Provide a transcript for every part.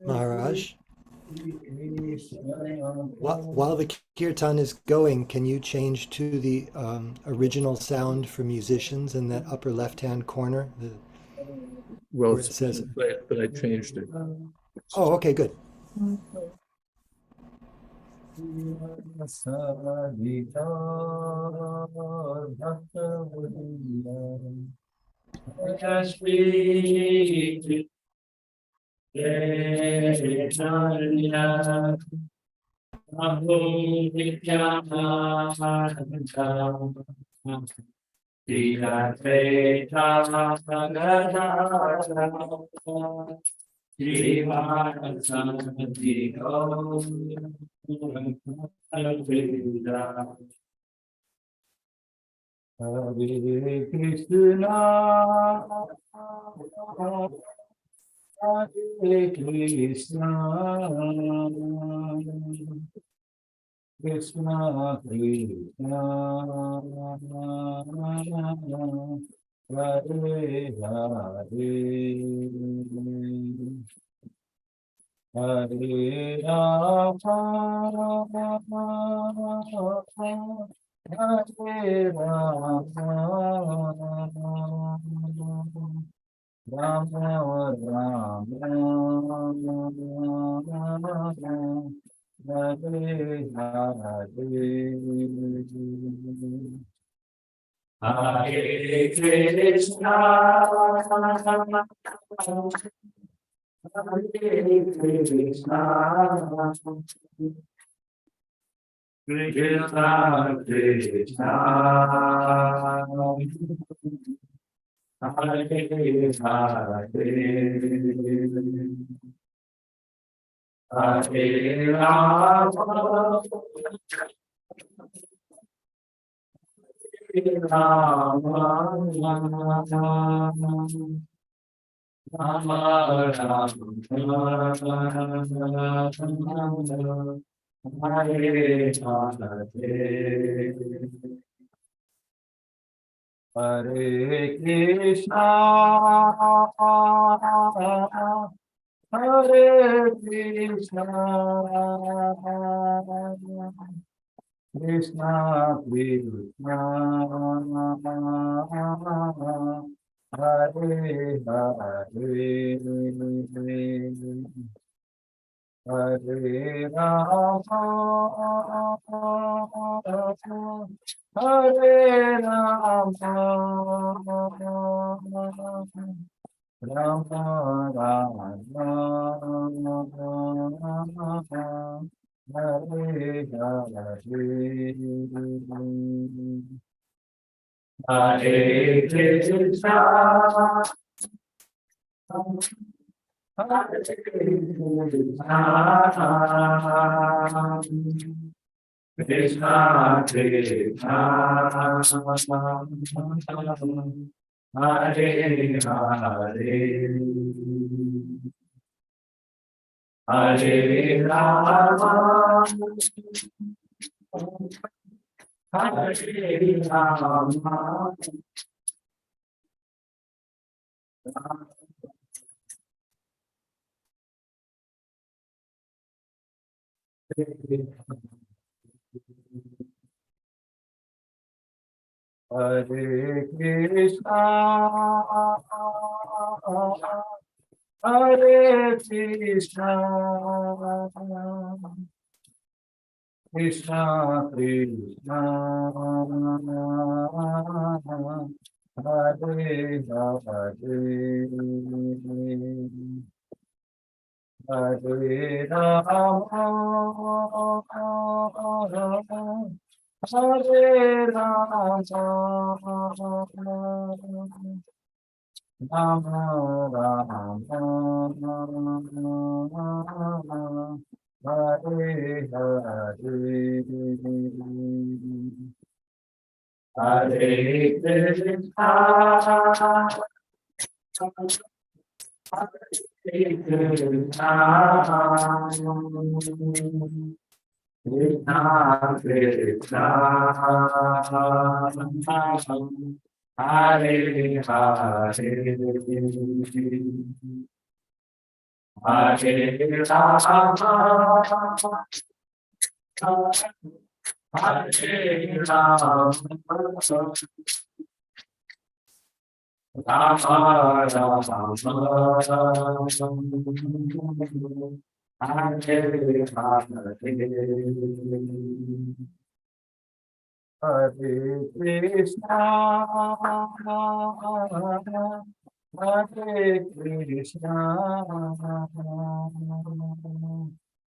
Maharaj. While the kirtan is going, can you change to the original sound for musicians in that upper left-hand corner, Well, where it says? but I changed it. Oh, okay, good. Hare Krishna, Hare Krishna, Krishna Krishna, Hare Hare, Hare Rama, Hare Rama, Rama Rama, Hare Hare Krishna, Hare Krishna, Krishna Krishna, Hare Hare, Hare Rama, Rama Rama, Hare Hare Krishna, Hare Krishna, Krishna Krishna, Hare Hare, Hare Rama, Hare Rama, Rama Rama, Hare Hare, Hare Krishna, Hare Krishna, Krishna Krishna, Hare Hare, Hare Rama, Hare Rama, Hare Krishna, Hare Krishna, Krishna Krishna, Hare Hare, Hare Rama, Hare Rama, Rama Rama, Hare Hare, Hare Krishna, Hare Krishna, Krishna Krishna, Hare Hare, Hare Krishna, Hare Krishna,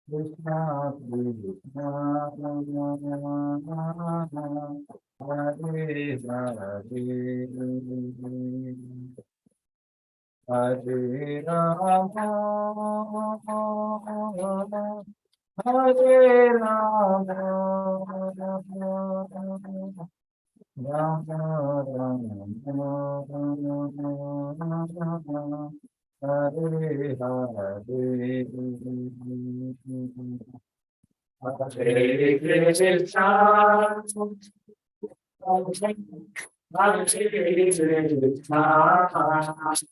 Krishna Krishna, Hare Hare, Hare Rama, Hare Rama, Rama Rama, Hare Hare, Hare Krishna, Hare Krishna, Krishna Krishna, Hare Hare, Hare Rama, Hare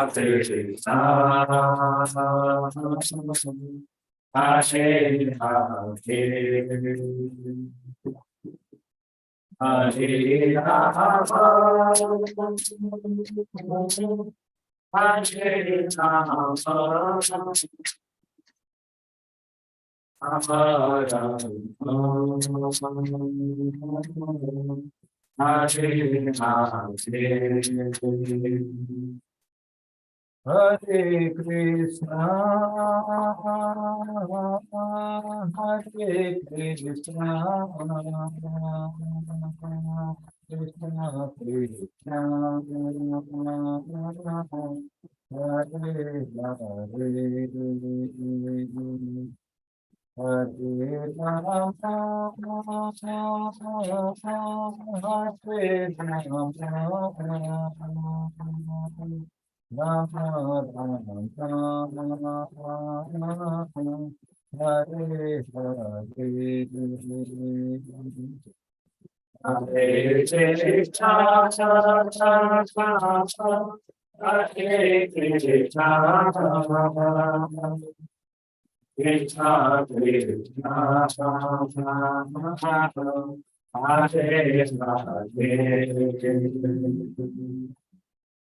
Hare Krishna, Hare Krishna, Krishna Krishna, Hare Hare, Hare Rama, Hare Hare Krishna Krishna, Hare Hare Krishna,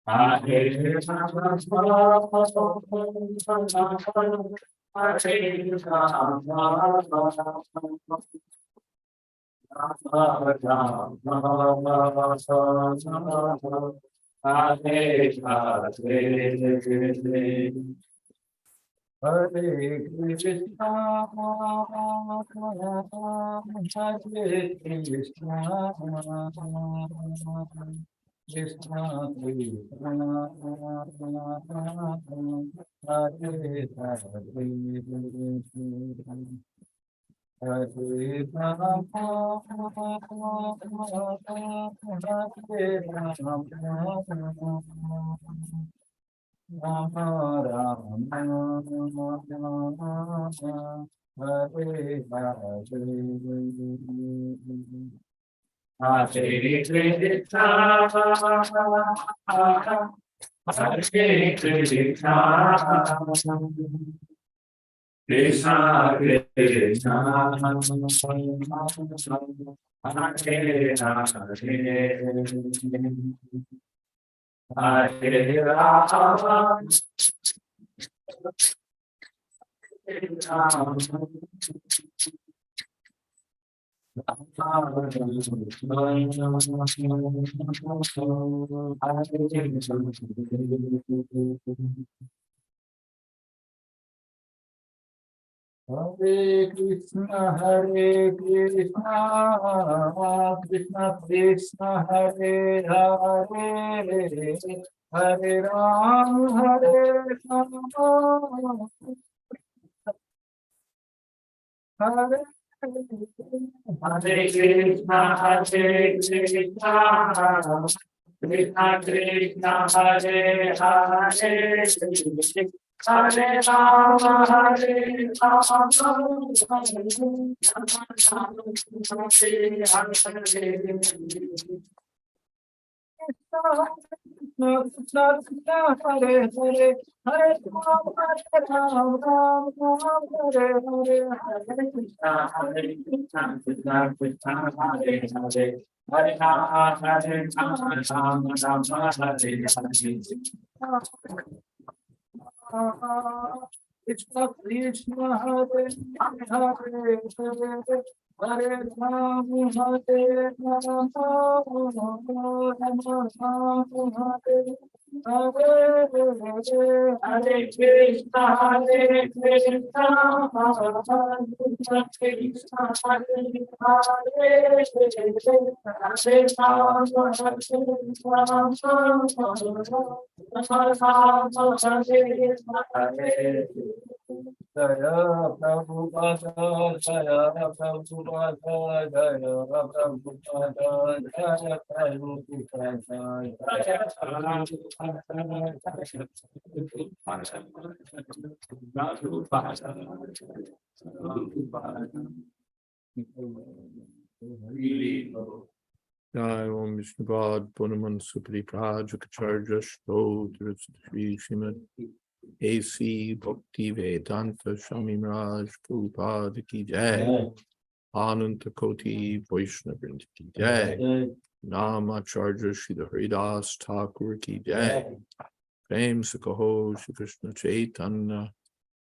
Hare Krishna, Krishna Krishna, Hare Hare, Hare Rama, Hare Rama, Rama Rama, Hare Hare, Hare Krishna, Hare Krishna, Krishna Krishna, Hare Hare, Hare Rama, Hare Krishna, Hare Krishna, Krishna Krishna, Hare Hare, Hare Ram, Hare Ram, Hare Hare Krishna, Hare Krishna, Krishna Krishna, Hare Hare, Hare Rama, Hare Rama, Krishna Krishna Hare Hare Hare Hare Ram Hare Ram Hare Krishna Hare Krishna Krishna Krishna Hare Jaya Prabhupada, Jaya Prabhupada, Jaya Prabhupada, Jaya Prabhupada. Jai Om Vishnuvad Punaman Supri Prajakacharya Shto Shri Srimad A.C. Bhakti Vedanta Swami Maharaj Prabhupada Ki Jai Ananta Koti Vaishnavrind Ki Jai Namacharya Shri Haridas Thakur Ki Jai Prem Sakaho Shri Krishna Chaitanya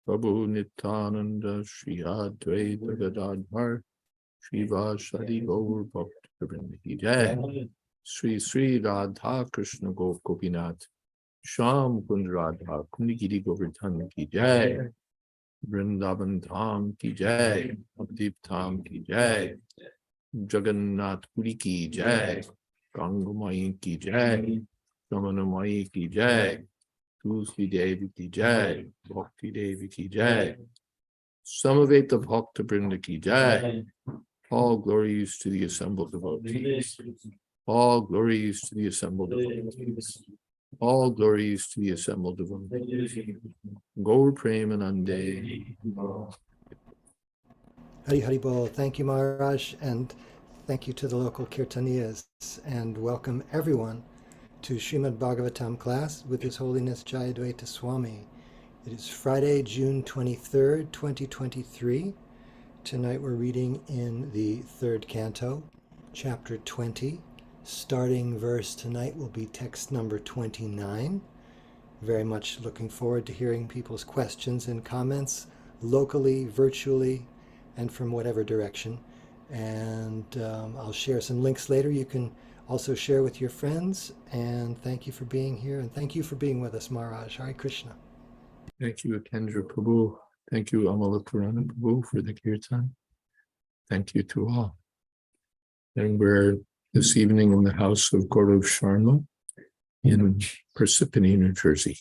Prabhu Nityananda Shri Advaita Gadadhar Shiva Shadi Gaur Bhakti Vrinda Ki Jai Sri Sri Radha Krishna Gopinath Sham Kund Radha Kundi Govardhan Ki Jai Vrindavan Dham Ki Jai Abdip Dham Ki Jai Jagannath Puri Ki Jai Gangamai Ki Jai Ramanamai Ki Jai Tulsi Devi Ki Jai Bhakti Devi Ki Jai Samaveta Bhakta Vrinda Ki Jai. All glories to the assembled devotees. All glories to the assembled devotees. All glories to the assembled devotees. Gaur Premanande. Hari Hari Bol. Thank you, Maharaj, and thank you to the local Kirtaniyas, and welcome everyone to Srimad Bhagavatam class with His Holiness Jayadvaita Swami. It is Friday, June 23rd, 2023. Tonight we're reading in the third canto, chapter 20. Starting verse tonight will be text number 29. Very much looking forward to hearing people's questions and comments locally, virtually, and from whatever direction. And I'll share some links later. You can also share with your friends. And thank you for being here. And thank you for being with us, Maharaj. Hare Krishna. Thank you, Kendra Prabhu. Thank you, Amala Purana Prabhu, for the kirtan. Thank you to all. And we're this evening in the house of Gaurav Sharma in Parsippany, New Jersey.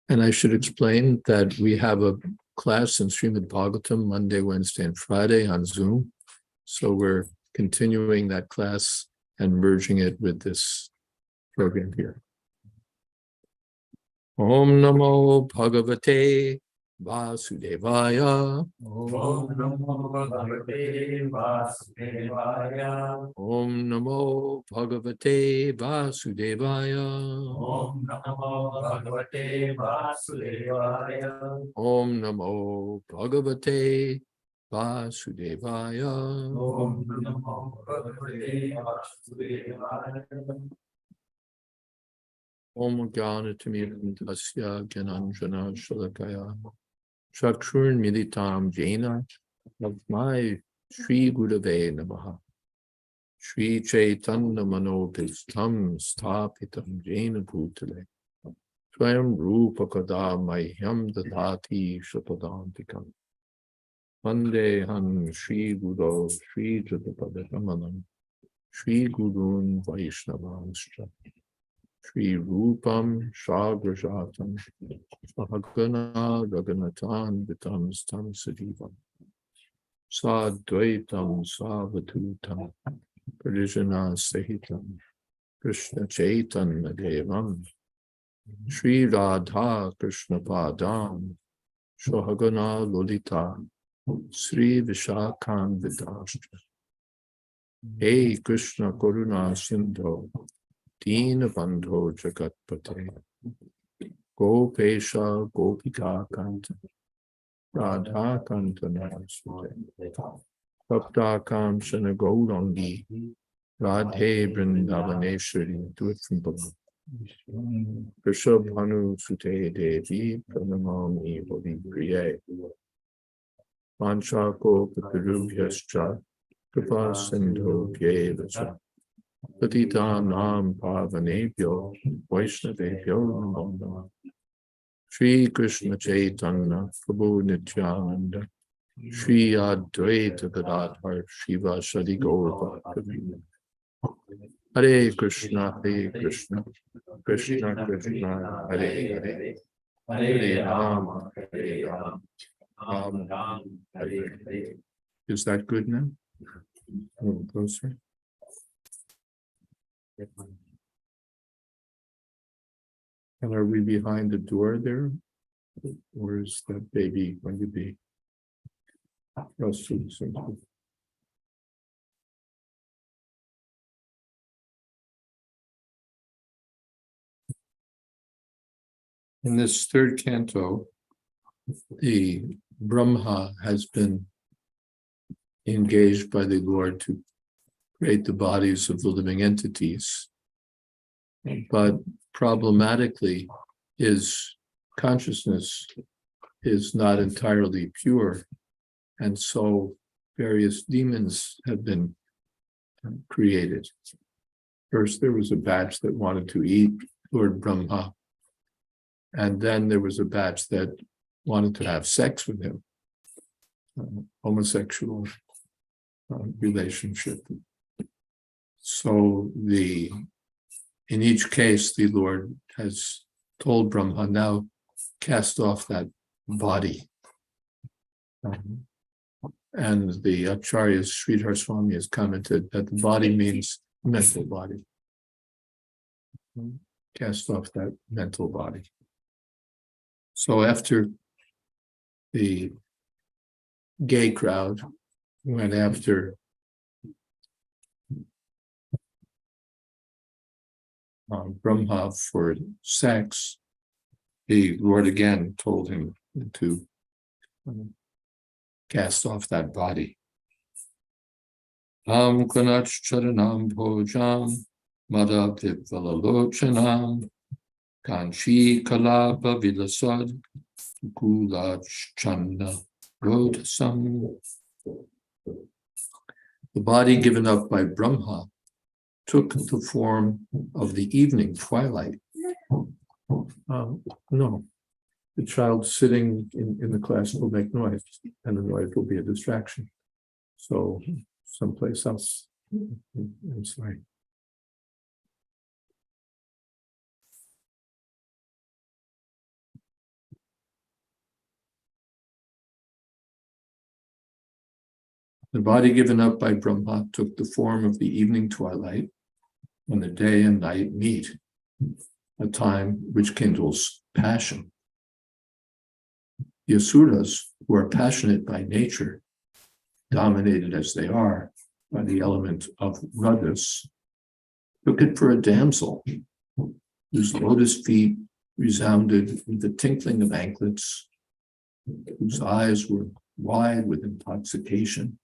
And I should explain that we have a class in Srimad Bhagavatam Monday, Wednesday, and Friday on Zoom. So we're continuing that class and merging it with this program here. Om Namo Bhagavate Vasudevaya. Om Namo Bhagavate Vasudevaya. Om Namo Bhagavate Vasudevaya. Om Namo Bhagavate Vasudevaya. Om Namo Bhagavate Vasudevaya. Om Namo Bhagavate Vasudevaya. Om Jnanatimidasya Gyananjana Shalakaya Chakshurn Militam Jena Tasmai Shri Gurave Namaha Shri Chaitanya Manobhistam Sthapitam Jena Bhutale Swayam Rupa Kada Mahyam Dadati Shapadantikam Vandeham Shri Guru Shri Jatapadaramanam Shri Gurun Vaishnavanscha Shri Rupam Shagrajatam Sahagana Raganatan Vitam Stam Sadivam Sadvaitam Savatutam Pradijana Sahitam Krishna Chaitanya Devam Shri Radha Krishna Padam Sahagana Lolita Sri Vishakhan Vidashtra Hey Krishna Karuna Sindho Dina Bandho Jagatpate Gopesha Gopika Kanta Radha Kanta Narasute Bhakta Shana Gaurangi Radhe Vrindavaneshwari. Do it from below. Krishabhanu Sute Devi Pranamami Bodhi Priye Vanchako Pitirubhyascha Kripa Sindhu Vyevasa Patita Nam Pavanebhyo Vaishnavebhyo Namo Namaha. Shri Krishna Chaitanya Prabhu Nityananda Shri Advaita Gadadhar Shiva Sadi Gaura Bhakta. Hare Krishna Krishna Krishna Hare Hare Hare Rama Hare Rama Rama Rama Hare Hare. Is that good now? A little closer. And are we behind the door there? Or is that baby going to be Russell? In this third canto, the Brahma has been engaged by the Lord to create the bodies of the living entities. But problematically, his consciousness is not entirely pure. And so various demons have been created. First, there was a batch that wanted to eat Lord Brahma. And then there was a batch that wanted to have sex with him, homosexual relationship. So in each case, the Lord has told Brahma, now cast off that body. And the Acharyas, Sridhar Swami has commented that the body means mental body. Cast off that mental body. So after the gay crowd went after Brahma for sex, the Lord again told him to cast off that body. Klanach charanam bhojam madhav vivalalochanam kanchi kalapa vilasad kulach chanda rodasam. The body given up by Brahma took the form of the evening twilight. No, the child sitting in the class will make noise, and the noise will be a distraction. So someplace else. I'm sorry. The body given up by Brahma took the form of the evening twilight, when the day and night meet, a time which kindles passion. The Asuras, who are passionate by nature, dominated as they are by the element of rajas, took it for a damsel whose lotus feet resounded with the tinkling of anklets, whose eyes were wide with intoxication,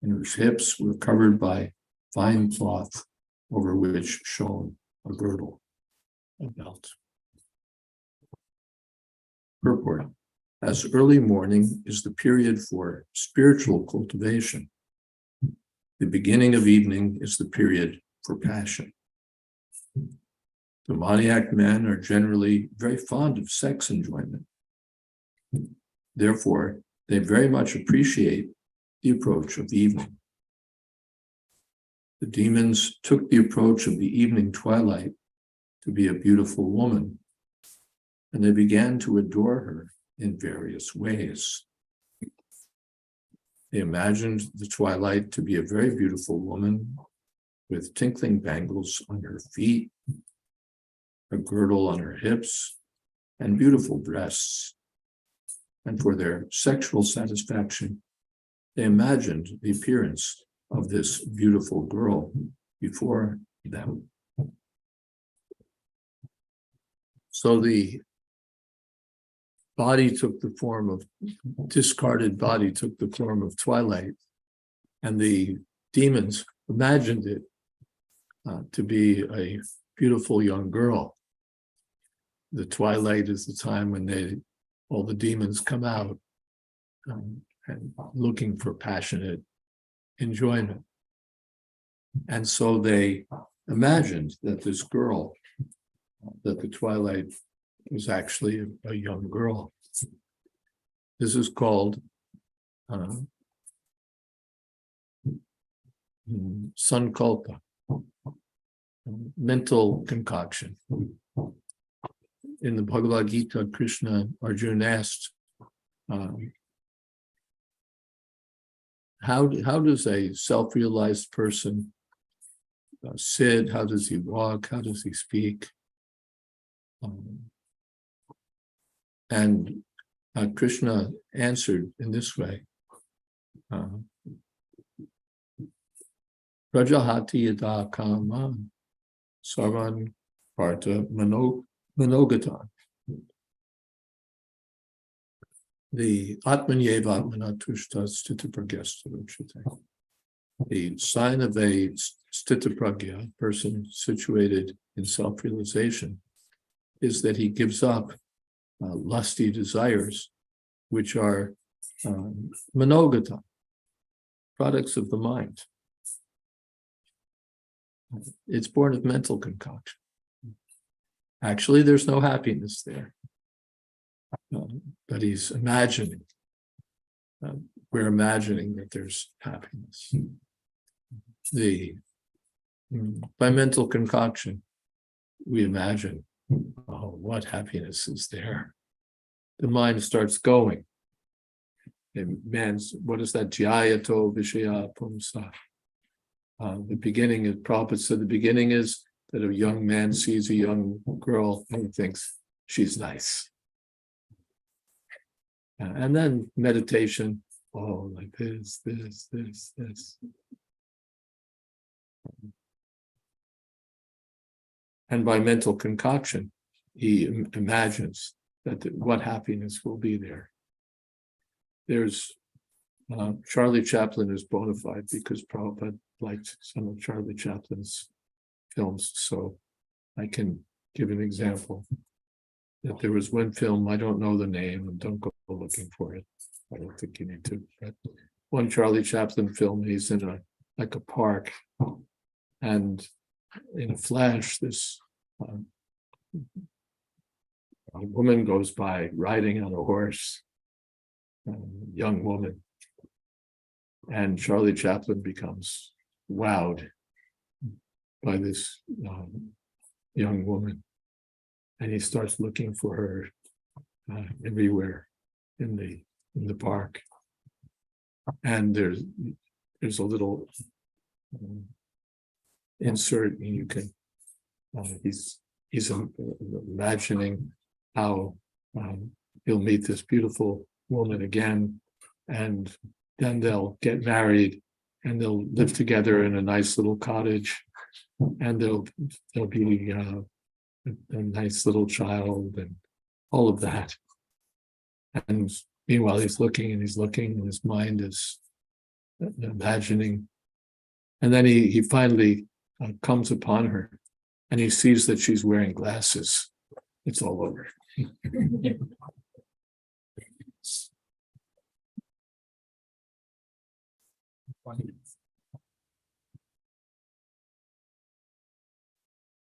and whose hips were covered by fine cloth over which shone a girdle, a belt. Purport. As early morning is the period for spiritual cultivation, the beginning of evening is the period for passion. Demoniac men are generally very fond of sex enjoyment. Therefore, they very much appreciate the approach of the evening. The demons took the approach of the evening twilight to be a beautiful woman, and they began to adore her in various ways. They imagined the twilight to be a very beautiful woman with tinkling bangles on her feet, a girdle on her hips, and beautiful breasts. And for their sexual satisfaction, they imagined the appearance of this beautiful girl before them. So the discarded body took the form of twilight, and the demons imagined it to be a beautiful young girl. The twilight is the time when all the demons come out and looking for passionate enjoyment. And so they imagined that this girl, that the twilight was actually a young girl. This is called sankalpa, mental concoction. In the Bhagavad Gita, Arjuna asked, how does a self-realized person sit? How does he walk? How does he speak? And Krishna answered in this way: Prajahati yada kama sarvan partha manogatan. The atmanyeva atmanatushta stitipragyasta. The sign of a stitipragya, person situated in self-realization, is that he gives up lusty desires, which are manogata, products of the mind. It's born of mental concoction. Actually, there's no happiness there, but he's imagining. We're imagining that there's happiness. By mental concoction, we imagine, oh, what happiness is there? The mind starts going. And what is that? Jyayato Vishaya Pumsa. The beginning, as Prabhupada said, the beginning is that a young man sees a young girl and he thinks she's nice. And then meditation, oh, like this. And by mental concoction, he imagines that what happiness will be there. There's Charlie Chaplin is bona fide because Prabhupada liked some of Charlie Chaplin's films. So I can give an example. That there was one film, I don't know the name, and don't go looking for it. I don't think you need to. But one Charlie Chaplin film, he's in a park, and in a flash, this a woman goes by riding on a horse, a young woman, and Charlie Chaplin becomes wowed by this young woman, and he starts looking for her everywhere in the park. And there's a little insert, and you can he's imagining how he'll meet this beautiful woman again, and then they'll get married and they'll live together in a nice little cottage, and there'll be a nice little child and all of that. And meanwhile, he's looking and his mind is imagining. And then he finally comes upon her, and he sees that she's wearing glasses. It's all over.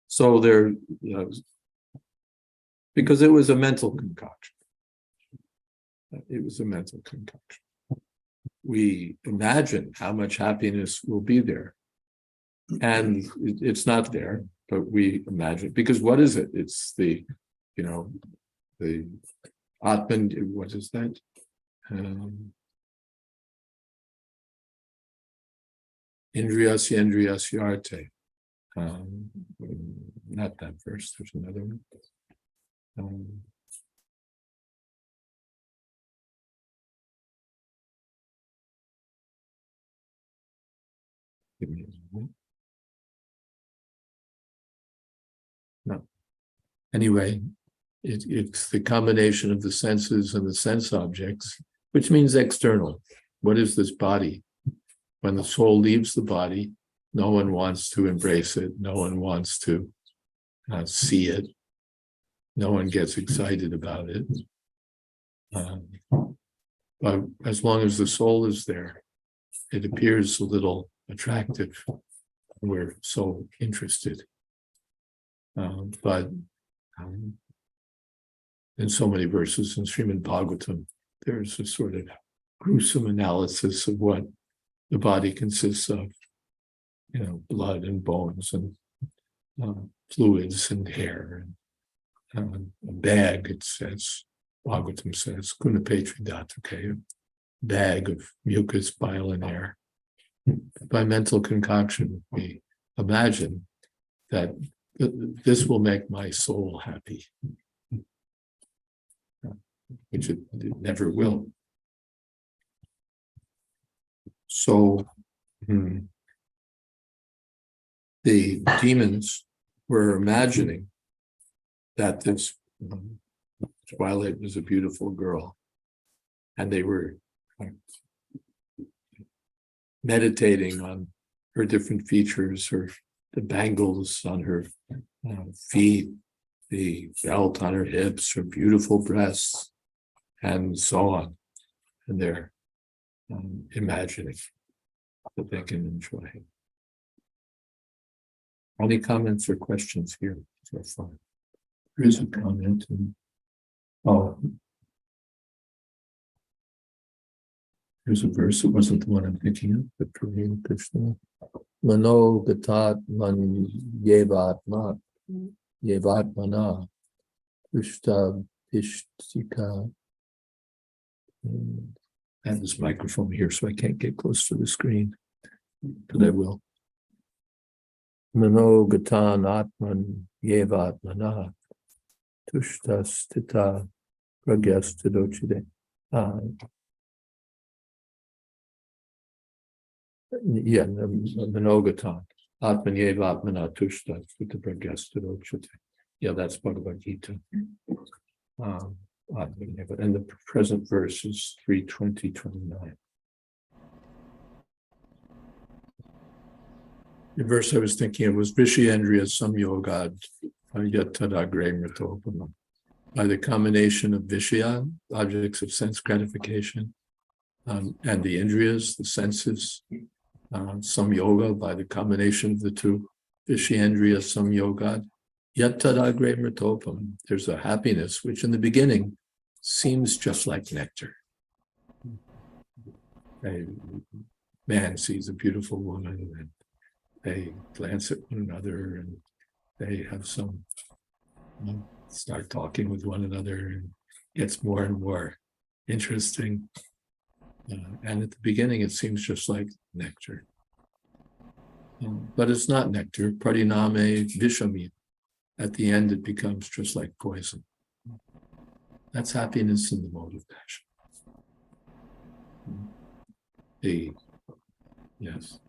So there, because it was a mental concoction. It was a mental concoction. We imagine how much happiness will be there. And it's not there, but we imagine, because what is it? It's the Atman, what is that? Indriyasya Indriyasyarte. Not that verse, there's another one. Give me a moment. No. Anyway, it's the combination of the senses and the sense objects, which means external. What is this body? When the soul leaves the body, no one wants to embrace it. No one wants to see it. No one gets excited about it. But as long as the soul is there, it appears a little attractive. We're so interested. But in so many verses in Srimad Bhagavatam, there's a sort of gruesome analysis of what the body consists of, blood and bones and fluids and hair and a bag, it says, Bhagavatam says, okay, a bag of mucus, bile, and air. By mental concoction, we imagine that this will make my soul happy, which it never will. So the demons were imagining that this Twilight was a beautiful girl, and they were meditating on her different features, the bangles on her feet, the belt on her hips, her beautiful breasts, and so on. And they're imagining that they can enjoy. Any comments or questions here so far? There is a comment. Here's a verse. It wasn't the one I'm thinking of, but Prabhu Krishna. Mano gatat man yevatma yevatmana Krishta Pishtika. I have this microphone here, so I can't get close to the screen, but I will. Mano gatan atman yevatmana Tushta stita pragyastidochide. Manogatan. Atman yevatmana tushta stita pragyastidochide. Yeah, that's Bhagavad Gita. And the present verse is 3:20-29. The verse I was thinking of was Vishyendriya Samyogad Yatadagre Mritopama. By the combination of Vishya, objects of sense gratification, and the Indriyas, the senses, Samyoga, by the combination of the two, Vishyendriya Samyogad Yatadagre Mritopam. There's a happiness which in the beginning seems just like nectar. A man sees a beautiful woman and they glance at one another and they have some, start talking with one another, and gets more and more interesting. And at the beginning, it seems just like nectar. But it's not nectar. Pariname Vishami. At the end, it becomes just like poison. That's happiness in the mode of passion. Yes.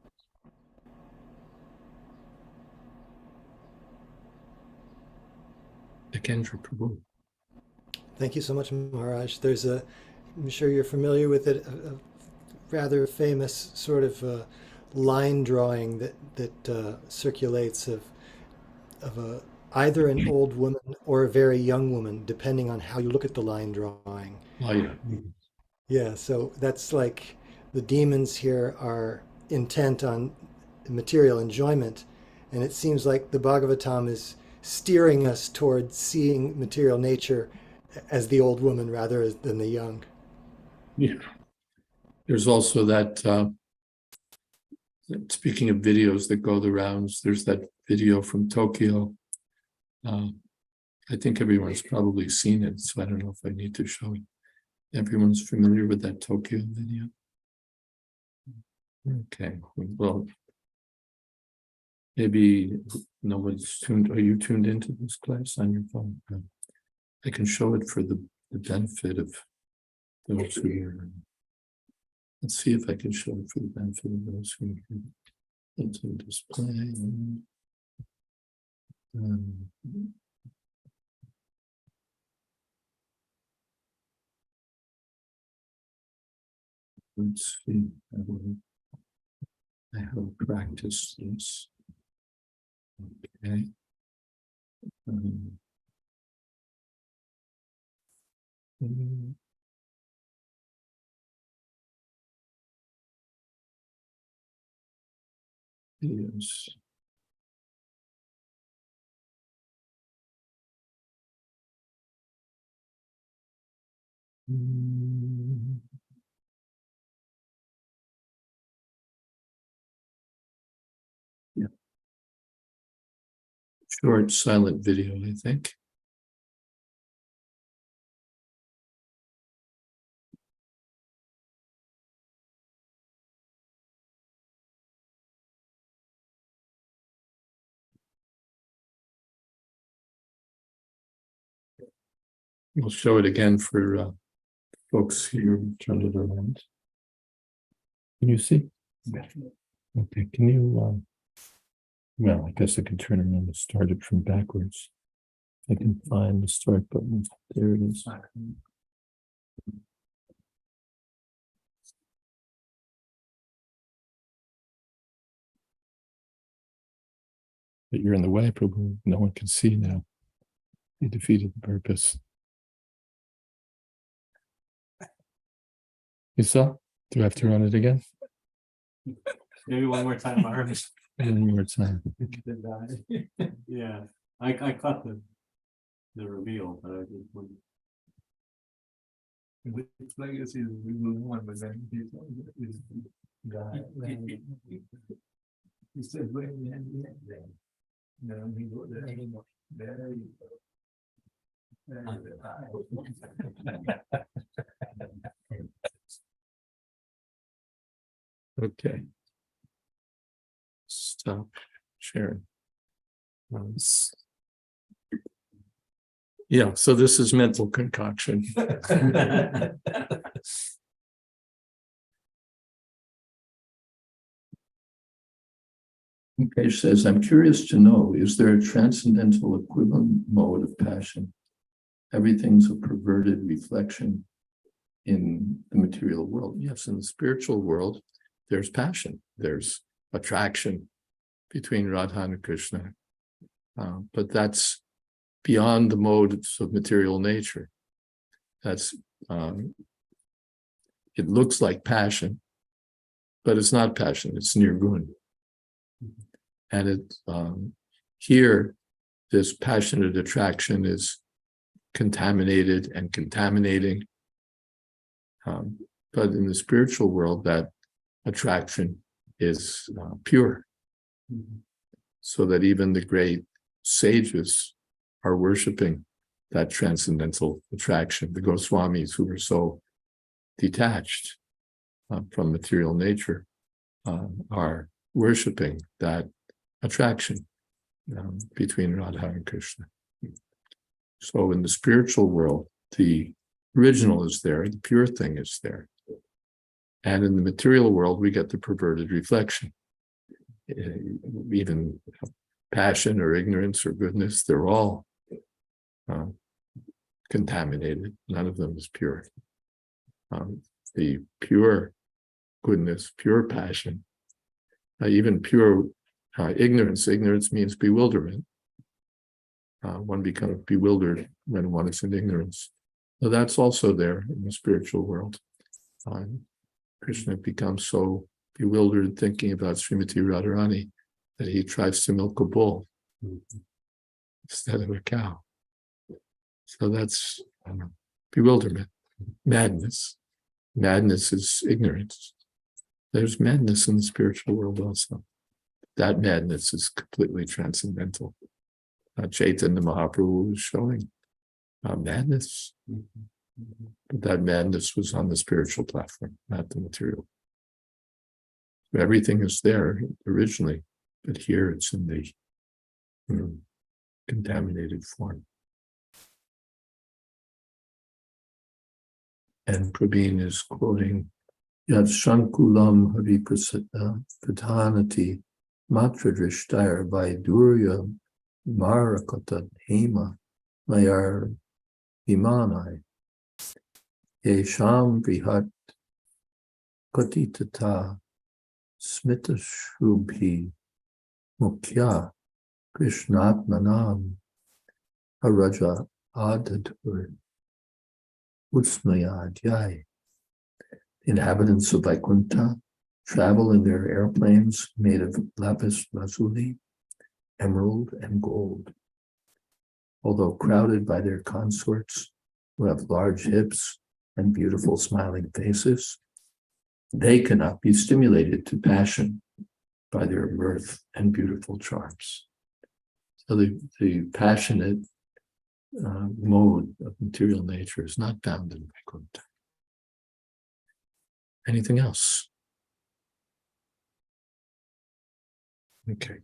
Kendra Prabhu. Thank you so much, Maharaj. I'm sure you're familiar with it, a rather famous sort of line drawing that circulates of either an old woman or a very young woman, depending on how you look at the line drawing. Oh, yeah. Yeah, so that's like the demons here are intent on material enjoyment, and it seems like the Bhagavatam is steering us toward seeing material nature as the old woman rather than the young. Yeah. There's also that, speaking of videos that go the rounds, there's that video from Tokyo. I think everyone's probably seen it, so I don't know if I need to show it. Everyone's familiar with that Tokyo video? Okay, well, maybe nobody's tuned. Are you tuned into this class on your phone? I can show it for the benefit of those who are. Let's see if I can show it for the benefit of those who are here. Let's display. Let's see. I have practiced this. Okay. Yes. Yeah. Short silent video, I think. We'll show it again for folks here. Turn it around. Can you see? Okay. Can you? Well, I guess I can turn around and start it from backwards. I can find the start button. There it is. But you're in the way, Prabhu. No one can see now. You defeated the purpose. You saw? Do I have to run it again? Maybe one more time, Maharaj. One more time. Yeah, I caught the reveal, but I didn't. It's legacy is we move on, but then he's God. He said, "Wait, no, he wrote that. There you go. Okay. Stop sharing. Yeah, so this is mental concoction. Okay, says, I'm curious to know, is there a transcendental equivalent mode of passion? Everything's a perverted reflection in the material world. Yes, in the spiritual world, there's passion, there's attraction between Radha and Krishna. But that's beyond the modes of material nature. That's it looks like passion, but it's not passion, it's nirgun. And it here, this passionate attraction is contaminated and contaminating. But in the spiritual world, that attraction is pure. So that even the great sages are worshiping that transcendental attraction. The Goswamis, who were so detached from material nature, are worshiping that attraction between Radha and Krishna. So in the spiritual world, the original is there, the pure thing is there. And in the material world, we get the perverted reflection. Even passion or ignorance or goodness, they're all contaminated. None of them is pure. The pure goodness, pure passion, even pure ignorance. Ignorance means bewilderment. One becomes bewildered when one is in ignorance. So that's also there in the spiritual world. Krishna becomes so bewildered thinking about Srimati Radharani that he tries to milk a bull instead of a cow. So that's bewilderment, madness. Madness is ignorance. There's madness in the spiritual world also. That madness is completely transcendental. Chaitanya Mahaprabhu was showing madness. But that madness was on the spiritual platform, not the material. Everything is there originally, but here it's in the contaminated form. And Prabhin is quoting Yad Shankulam Hari Pradhanati Matra Drishtair Vaidurya Marakata Hema Mayar Vimanai Yesham Vihat Katitata Smita Shubhi Mukhya Krishnatmanam Haraja Adatur Utsmayadhyay. Inhabitants of Vaikuntha travel in their airplanes made of lapis lazuli, emerald, and gold. Although crowded by their consorts who have large hips and beautiful smiling faces, they cannot be stimulated to passion by their mirth and beautiful charms. So the passionate mode of material nature is not found in Vaikuntha. Anything else? Okay.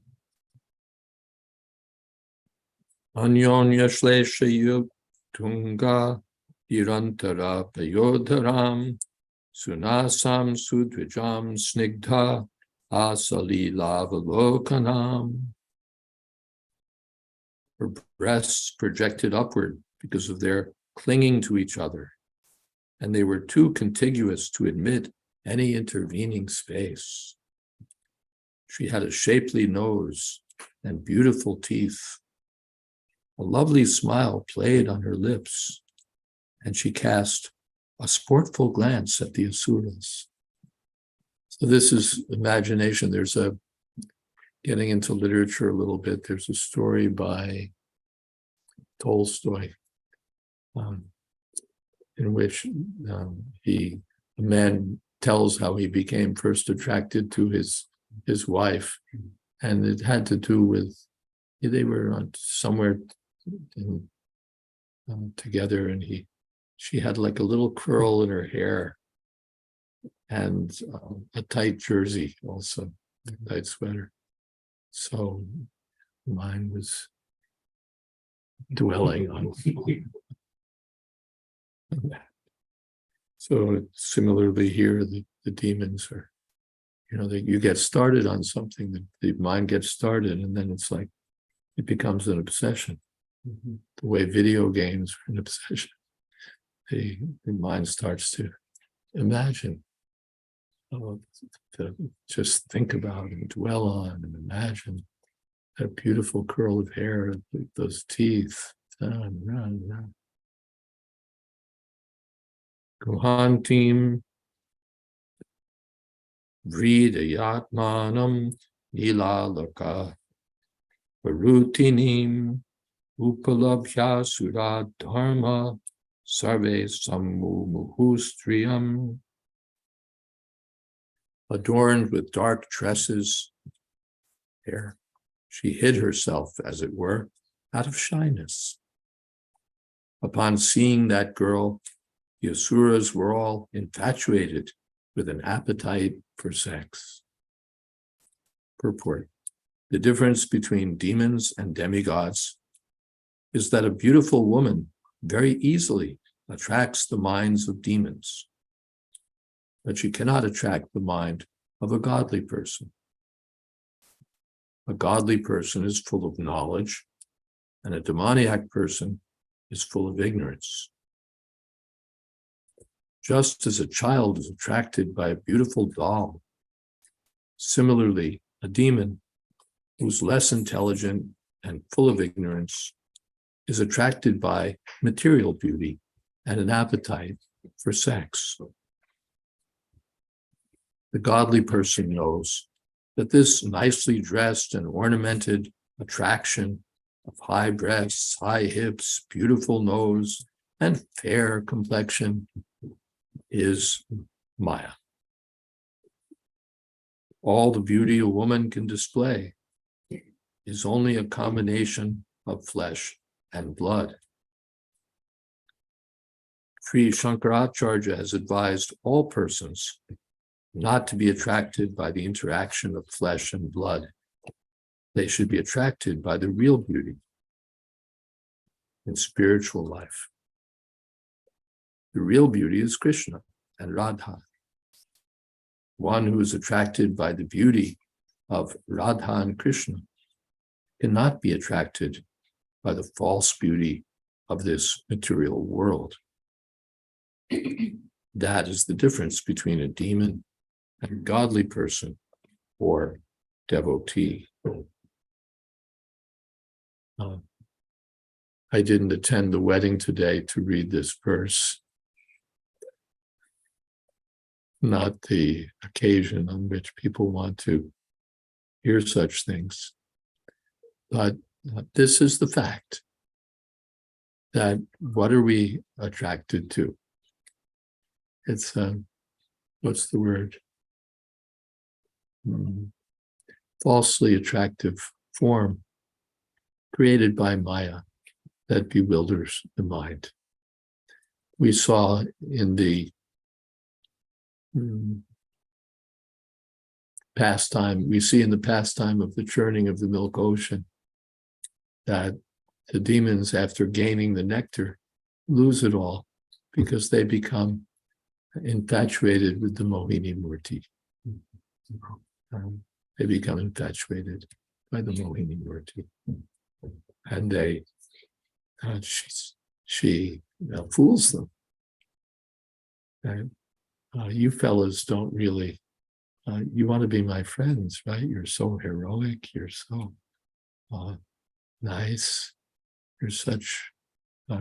Anyonya shlesha yug tunga irantara payodharam sunasam sudvijam snigdha asali lavalokanam. Her breasts projected upward because of their clinging to each other, and they were too contiguous to admit any intervening space. She had a shapely nose and beautiful teeth. A lovely smile played on her lips, and she cast a sportful glance at the asuras. So this is imagination. There's a, getting into literature a little bit, there's a story by Tolstoy in which a man tells how he became first attracted to his wife, and it had to do with, they were somewhere together, and she had like a little curl in her hair and a tight jersey, also a tight sweater. So mine was dwelling on that. So similarly here, the demons are, you get started on something, the mind gets started, and then it's like, it becomes an obsession. Mm-hmm. The way video games are an obsession. The mind starts to imagine, to just think about and dwell on and imagine that beautiful curl of hair, those teeth. Guhantim Vridayatmanam Nilalaka Varutinim Upalabhya Sura Dharma Sarve Sammu Muhustriyam. Adorned with dark tresses, hair, she hid herself, as it were, out of shyness. Upon seeing that girl, the asuras were all infatuated with an appetite for sex. Purport: the difference between demons and demigods is that a beautiful woman very easily attracts the minds of demons, but she cannot attract the mind of a godly person. A godly person is full of knowledge, and a demoniac person is full of ignorance. Just as a child is attracted by a beautiful doll, similarly, a demon who's less intelligent and full of ignorance is attracted by material beauty and an appetite for sex. The godly person knows that this nicely dressed and ornamented attraction of high breasts, high hips, beautiful nose, and fair complexion is Maya. All the beauty a woman can display is only a combination of flesh and blood. Sri Shankaracharya has advised all persons not to be attracted by the interaction of flesh and blood. They should be attracted by the real beauty in spiritual life. The real beauty is Krishna and Radha. One who is attracted by the beauty of Radha and Krishna cannot be attracted by the false beauty of this material world. That is the difference between a demon and a godly person or devotee. I didn't attend the wedding today to read this verse, not the occasion on which people want to hear such things. But this is the fact that what are we attracted to? It's, what's the word? Falsely attractive form created by Maya that bewilders the mind. We saw in the pastime, we see in the pastime of the churning of the milk ocean that the demons, after gaining the nectar, lose it all because they become infatuated with the Mohini Murti. They become infatuated by the Mohini Murti. And they, she fools them. And you fellas don't really, you want to be my friends, right? You're so heroic, you're so nice, you're such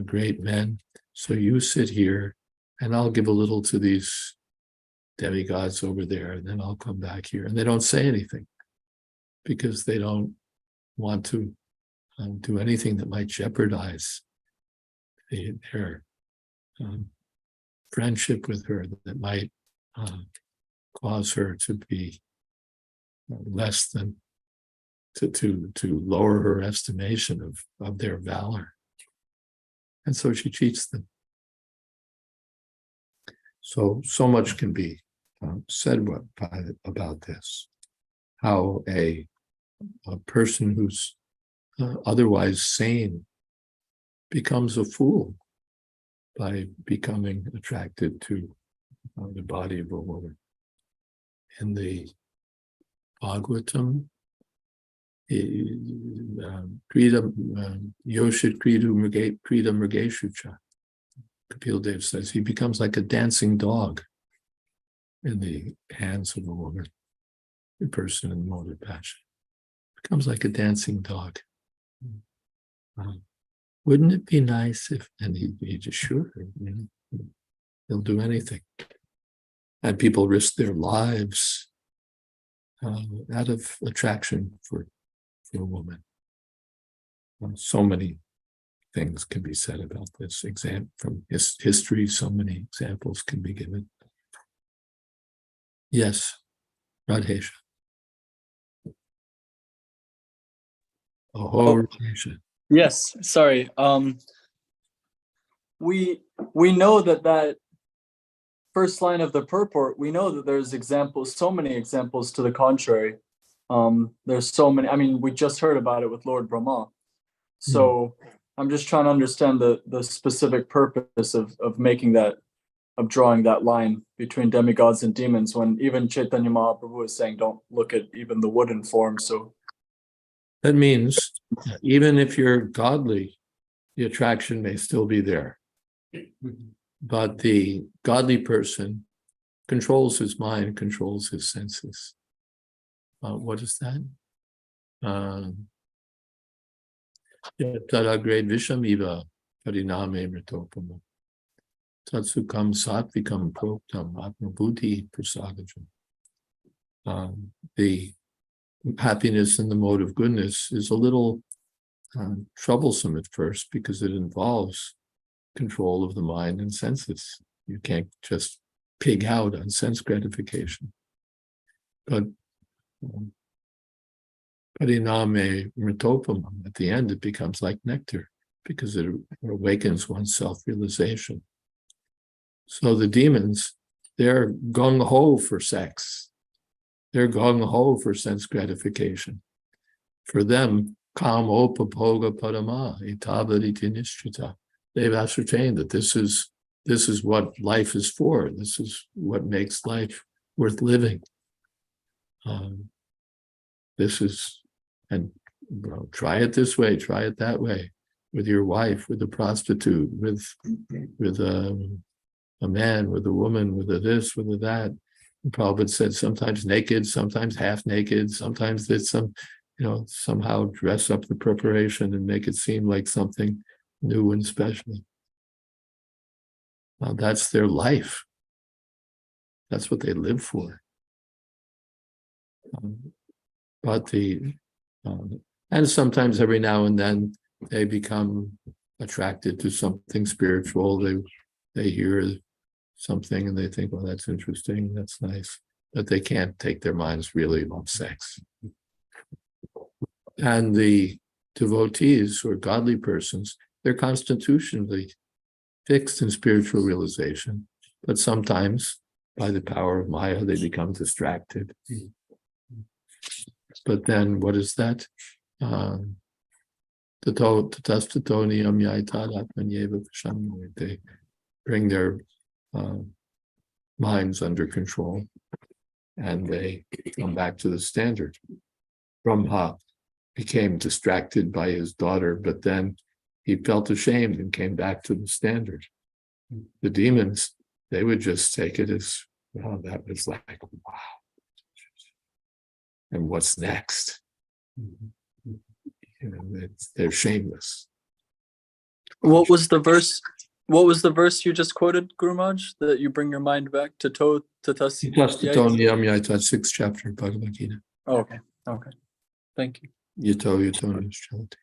great men. So you sit here and I'll give a little to these demigods over there, and then I'll come back here. And they don't say anything because they don't want to do anything that might jeopardize their friendship with her, that might cause her to be less than, to lower her estimation of their valor. And so she cheats them. So much can be said about this. How a person who's otherwise sane becomes a fool by becoming attracted to the body of a woman. In the Bhagavatam, Yoshit Krida Mrigeshucha, Kapil Dev says he becomes like a dancing dog in the hands of a woman, a person in the mode of passion. Becomes like a dancing dog. Wouldn't it be nice if, and he just sure, he'll do anything. And people risk their lives out of attraction for a woman. So many things can be said about this. From history, so many examples can be given. Yes, Radhesha. Radhesha. Yes, sorry. We know that first line of the purport, we know that there's examples, so many examples to the contrary. There's so many, I mean, we just heard about it with Lord Brahma. So I'm just trying to understand the specific purpose of making that, of drawing that line between demigods and demons, when even Chaitanya Mahaprabhu is saying, don't look at even the wooden form. So that means even if you're godly, the attraction may still be there. But the godly person controls his mind, controls his senses. What is that? Tadagred vishamiva pariname mritopama. Tatsukam satvikam proktam atmabhuti prasadajam. The happiness in the mode of goodness is a little troublesome at first because it involves control of the mind and senses. You can't just pig out on sense gratification. But pariname mritopamam, at the end it becomes like nectar because it awakens one's self-realization. So the demons, they're gung-ho for sex. They're gung-ho for sense gratification. For them, kam opapoga parama itavariti nishrita. They've ascertained that this is what life is for. This is what makes life worth living. this is, and try it this way, try it that way, with your wife, with a prostitute, with a man, with a woman, with a this, with a that. And Prabhupada said sometimes naked, sometimes half naked, sometimes there's some, somehow dress up the preparation and make it seem like something new and special. That's their life. That's what they live for. And sometimes every now and then they become attracted to something spiritual. They hear something and they think, well, that's interesting, that's nice, but they can't take their minds really off sex. And the devotees or godly persons, they're constitutionally fixed in spiritual realization, but sometimes by the power of Maya, they become distracted. But then what is that? They bring their minds under control and they come back to the standard. Brahma became distracted by his daughter, but then he felt ashamed and came back to the standard. The demons, they would just take it as, wow, that was like, wow. And what's next? They're shameless. What was the verse? What was the verse you just quoted, Guru Maharaj, that you bring your mind back to Tatasi? 6th chapter of Bhagavad Gita. Oh, okay. Thank you. Yato Nishchalati.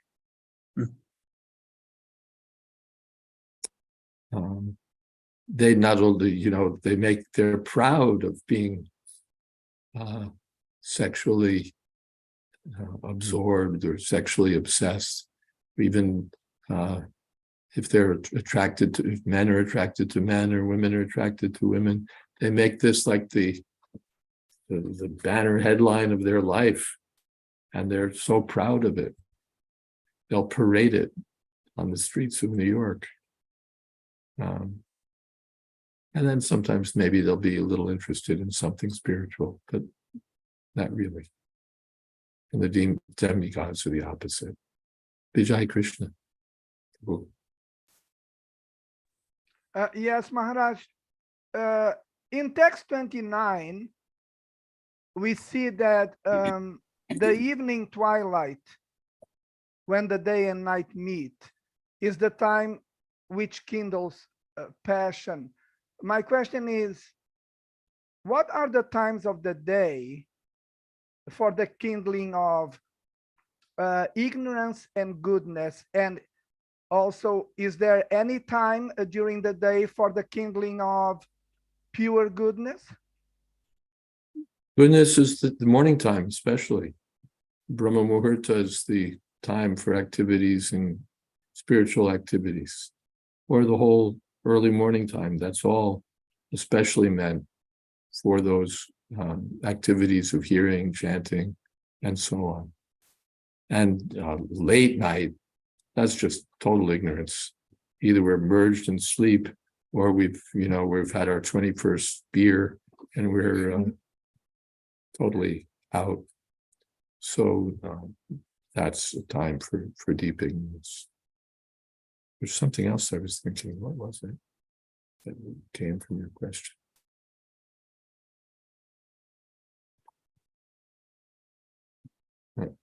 They not only, they're proud of being sexually absorbed or sexually obsessed, even if men are attracted to men or women are attracted to women, they make this like the banner headline of their life, and they're so proud of it. They'll parade it on the streets of New York. And then sometimes maybe they'll be a little interested in something spiritual, but not really. And the demigods are the opposite. Vijay Krishna. Yes, Maharaj. In text 29, we see that the evening twilight, when the day and night meet, is the time which kindles passion. My question is, what are the times of the day for the kindling of ignorance and goodness? And also, is there any time during the day for the kindling of pure goodness? Goodness is the morning time, especially. Brahma Muhurta is the time for activities and spiritual activities, or the whole early morning time. That's all especially meant for those activities of hearing, chanting, and so on. And late night, that's just total ignorance. Either we're merged in sleep, or we've had our 21st beer and we're totally out. So that's a time for deep ignorance. There's something else I was thinking. What was it that came from your question? Oh,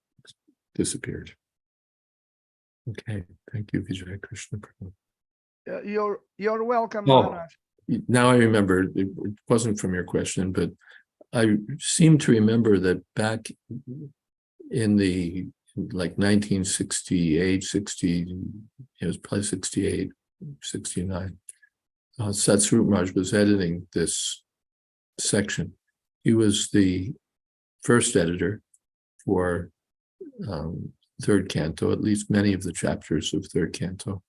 disappeared. Okay, thank you, Vijay Krishna. You're welcome, Oh, Maharaj. now I remember, it wasn't from your question, but I seem to remember that back in the 1968, 60, it was probably 68, 69, Satsvarup Maharaj was editing this section. He was the first editor for third canto, at least many of the chapters of third canto.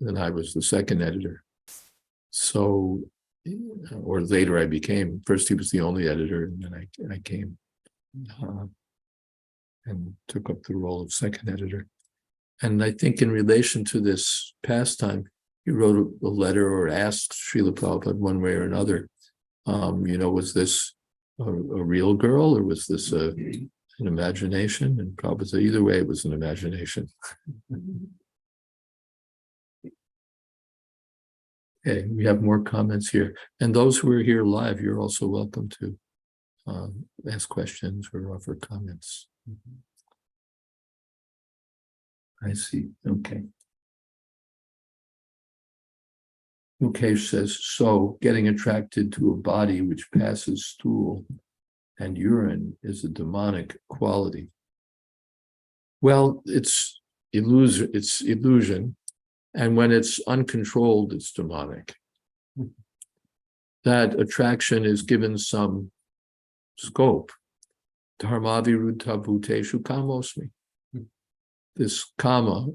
And I was the second editor. So, or later I became, first he was the only editor, and then I came and took up the role of second editor. And I think in relation to this pastime, he wrote a letter or asked Srila Prabhupada one way or another, was this a real girl, or was this an imagination, and Prabhupada, either way, it was an imagination. Okay, we have more comments here. And those who are here live, you're also welcome to ask questions or offer comments. I see. Okay. Mukesh says, so getting attracted to a body which passes stool and urine is a demonic quality. Well, it's illusion. And when it's uncontrolled, it's demonic. That attraction is given some scope. Dharmaviruddha bhuteshu kamosmi. This kama,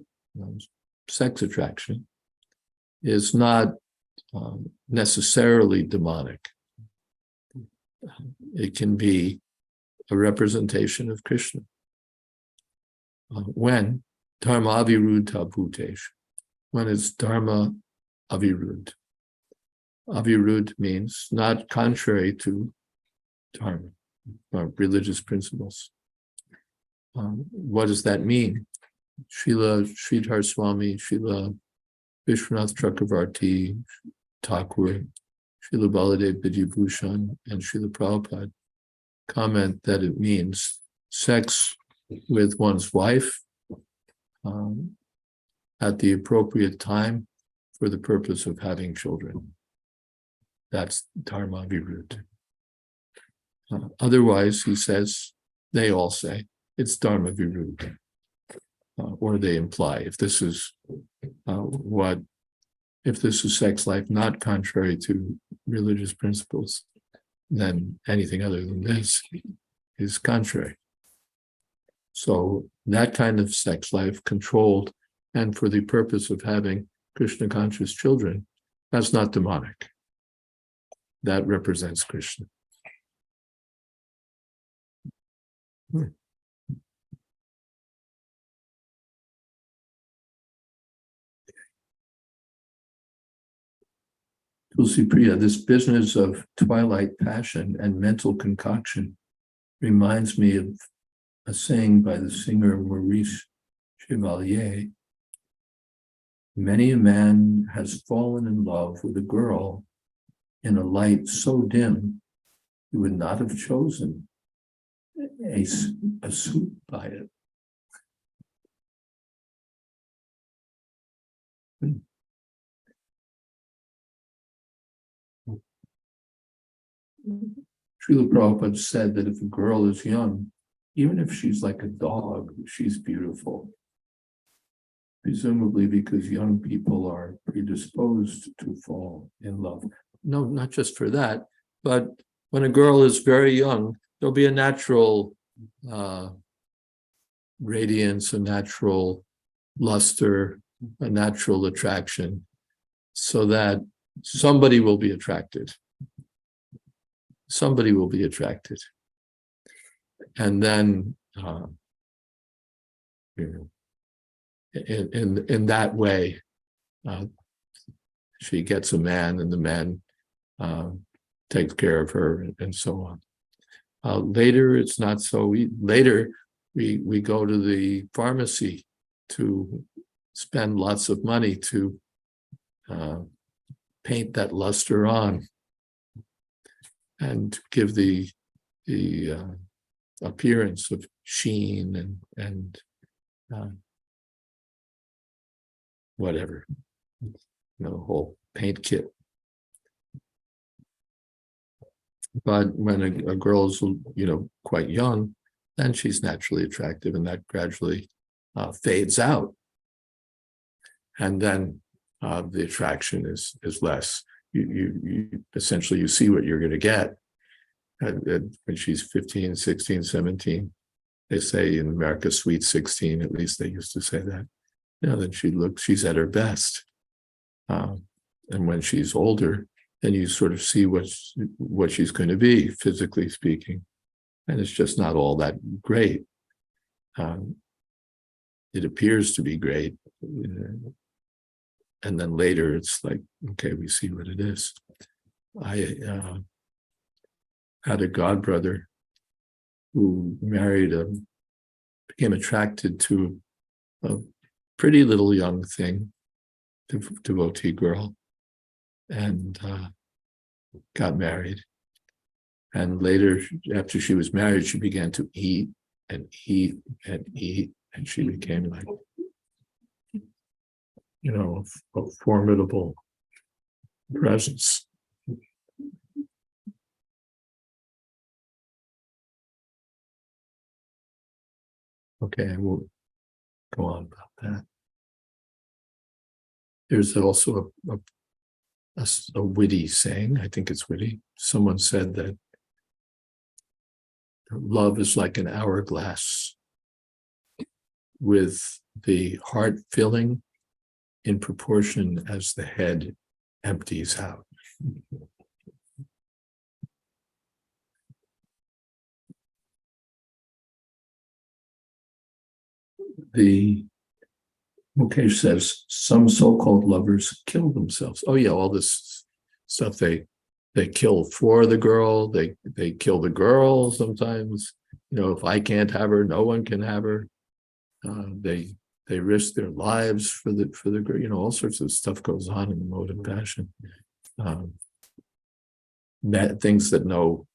sex attraction, is not necessarily demonic. It can be a representation of Krishna. When dharmaviruddha bhuteshu, when it's dharma aviruddh. Aviruddh means not contrary to dharma, religious principles. What does that mean? Srila Sridhar Swami, Srila Vishwanath Chakravarti, Thakur, Srila Baladev Vidyabhushan, and Srila Prabhupada comment that it means sex with one's wife at the appropriate time for the purpose of having children. That's dharma viruddha. Otherwise, he says, they all say, it's dharma viruddha. Or they imply, if this is sex life not contrary to religious principles, then anything other than this is contrary. So that kind of sex life controlled and for the purpose of having Krishna conscious children, that's not demonic. That represents Krishna. Tulsi Priya, this business of twilight passion and mental concoction reminds me of a saying by the singer Maurice Chevalier. Many a man has fallen in love with a girl in a light so dim he would not have chosen a suit by it. Srila Prabhupada said that if a girl is young, even if she's like a dog, she's beautiful. Presumably because young people are predisposed to fall in love. No, not just for that, but when a girl is very young, there'll be a natural radiance, a natural luster, a natural attraction, so that somebody will be attracted. Somebody will be attracted. And then, in that way, she gets a man, and the man takes care of her, and so on. Later, it's not so. Later, we go to the pharmacy to spend lots of money to paint that luster on and give the appearance of sheen and whatever, whole paint kit. But when a girl's quite young, then she's naturally attractive, and that gradually fades out, and then the attraction is less. You essentially, you see what you're going to get. And when she's 15, 16, 17, they say in America, sweet 16, at least they used to say that. Then she's at her best. And when she's older, then you sort of see what she's going to be, physically speaking. And it's just not all that great. It appears to be great. And then later it's like, okay, we see what it is. I had a godbrother who became attracted to a pretty little young thing, devotee girl, and got married. And later, after she was married, she began to eat and eat and eat, and she became like, a formidable presence. Okay, I won't go on about that. There's also a witty saying, I think it's witty. Someone said that love is like an hourglass with the heart filling in proportion as the head empties out. The Mukesh says some so-called lovers kill themselves. Oh yeah, all this stuff they kill for the girl. They kill the girl sometimes. If I can't have her, no one can have her. They risk their lives for the girl. All sorts of stuff goes on in the mode of passion. Things that no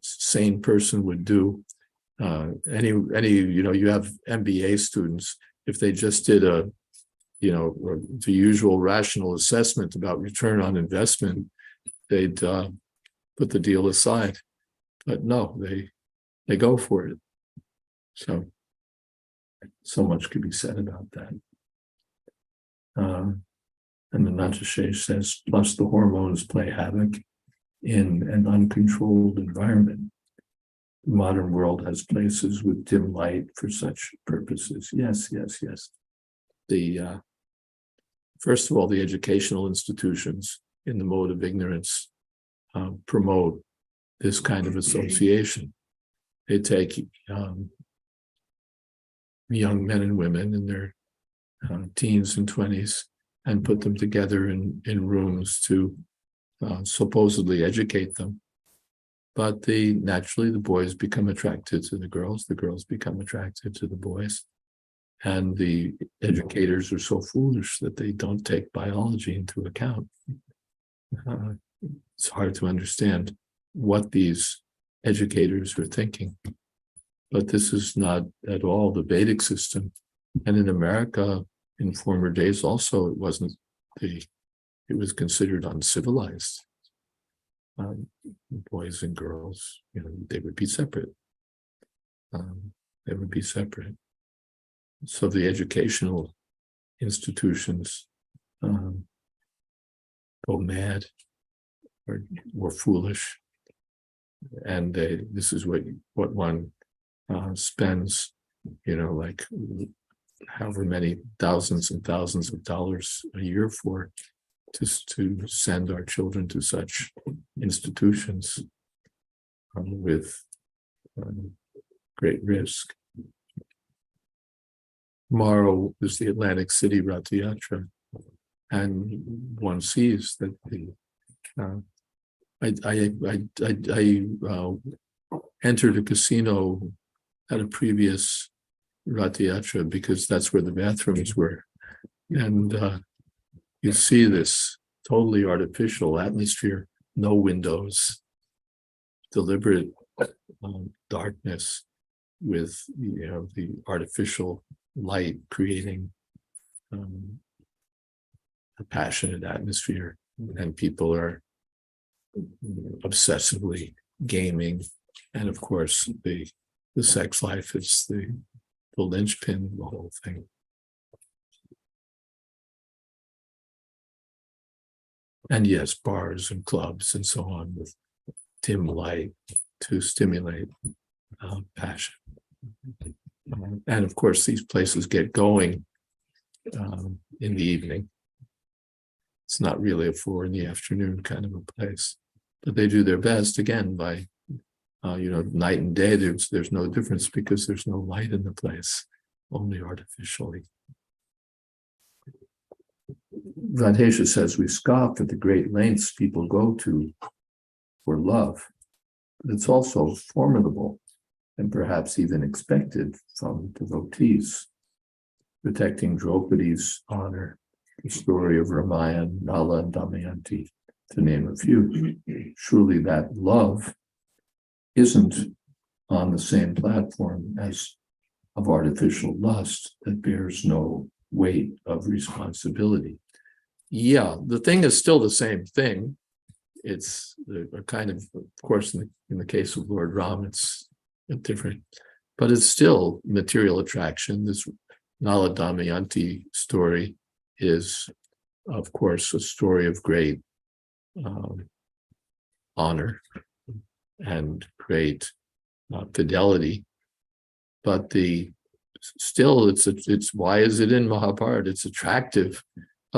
sane person would do. You have MBA students, if they just did the usual rational assessment about return on investment, they'd put the deal aside. But no, they go for it. So much could be said about that. And the Natashesh says, plus the hormones play havoc in an uncontrolled environment. The modern world has places with dim light for such purposes. Yes. First of all, the educational institutions in the mode of ignorance promote this kind of association. They take young men and women in their teens and 20s and put them together in rooms to supposedly educate them. But naturally the boys become attracted to the girls become attracted to the boys. And the educators are so foolish that they don't take biology into account. It's hard to understand what these educators are thinking. But this is not at all the Vedic system. And in America, in former days also, it was considered uncivilized. Boys and girls, they would be separate. So the educational institutions go mad or foolish, and this is what one spends, like however many thousands and thousands of dollars a year for, just to send our children to such institutions with great risk. Tomorrow is the Atlantic City Rath Yatra, and one sees that I entered a casino at a previous Rath Yatra because that's where the bathrooms were, and you see this totally artificial atmosphere, no windows, deliberate darkness with the artificial light creating a passionate atmosphere, and people are obsessively gaming, and of course the sex life is the linchpin of the whole thing. And yes, bars and clubs and so on with dim light to stimulate passion. And of course, these places get going in the evening. It's not really a 4 PM kind of a place, but they do their best again by, night and day. There's no difference because there's no light in the place, only artificially. Radhesha says we scoff at the great lengths people go to for love, but it's also formidable and perhaps even expected from devotees. Protecting Draupadi's honor, the story of Ramayana, Nala, and Damayanti, to name a few. Surely that love isn't on the same platform as of artificial lust that bears no weight of responsibility. Yeah, the thing is still the same thing. It's a kind of course, in the case of Lord Ram, it's different, but it's still material attraction. This Nala Damayanti story is, of course, a story of great honor and great fidelity, but still it's why is it in Mahabharata? It's attractive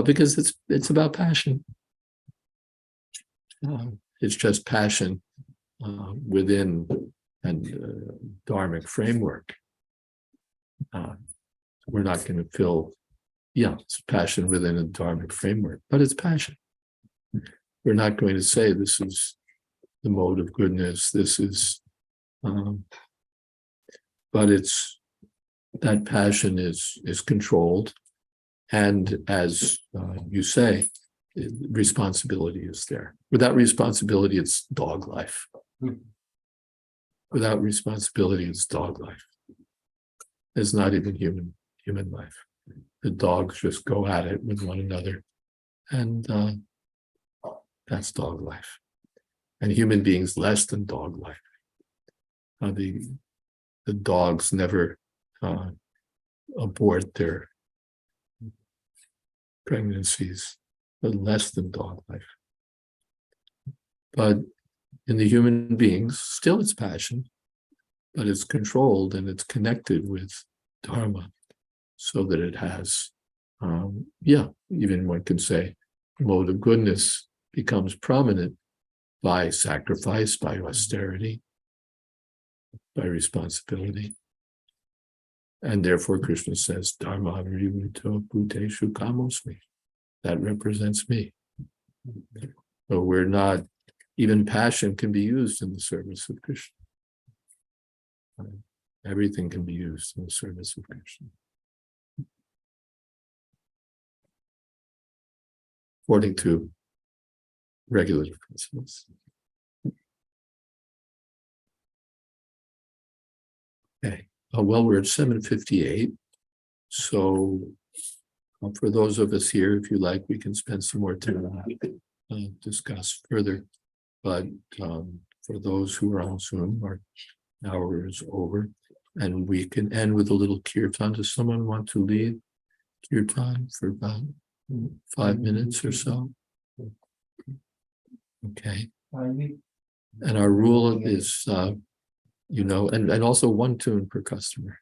because it's about passion. It's just passion within a dharmic framework. We're not going to fill, it's passion within a dharmic framework, but it's passion. We're not going to say this is the mode of goodness, this is, but it's, that passion is controlled. And as you say, responsibility is there. Without responsibility, it's dog life. Without responsibility, it's dog life. It's not even human life. The dogs just go at it with one another, and that's dog life. And human beings less than dog life. The dogs never abort their pregnancies, but less than dog life. But in the human beings, still it's passion, but it's controlled and it's connected with dharma, so that it has, even one could say, mode of goodness becomes prominent by sacrifice, by austerity, by responsibility. And therefore Krishna says, Dharma viruto bhuteshu kamosmi. That represents me. So we're not, even passion can be used in the service of Krishna. Everything can be used in the service of Krishna. According to regulative principles. Okay. Well, we're at 7:58. So for those of us here, if you like, we can spend some more time discuss further. But for those who are on Zoom, our hour is over, and we can end with a little kirtan. Does someone want to lead kirtan for about 5 minutes or so? Okay. And our rule is, and also one tune per customer.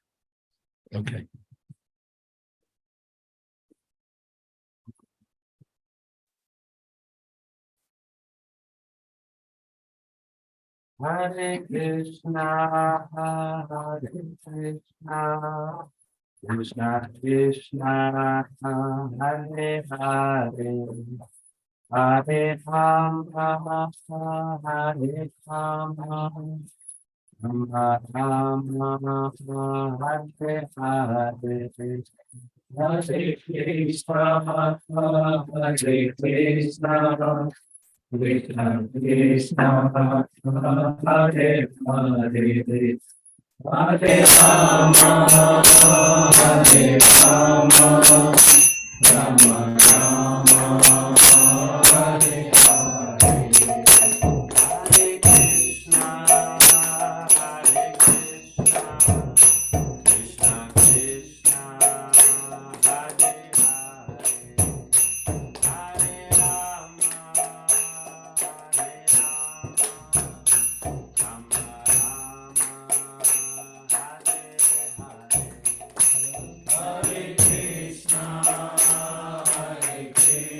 Okay. Hare Krishna, Hare Krishna, Krishna Krishna, Hare Hare, Hare Rama, Hare Rama, Rama Rama, Hare Hare, Hare Krishna, Hare Krishna, Krishna Krishna, Hare Hare, Hare Rama, Hare Rama, Rama Rama, Hare Hare. Hare Krishna, Hare Krishna, Krishna Krishna, Hare Hare, Hare Rama, Hare Rama, Rama Rama, Hare Hare. Hare Krishna, Hare Krishna.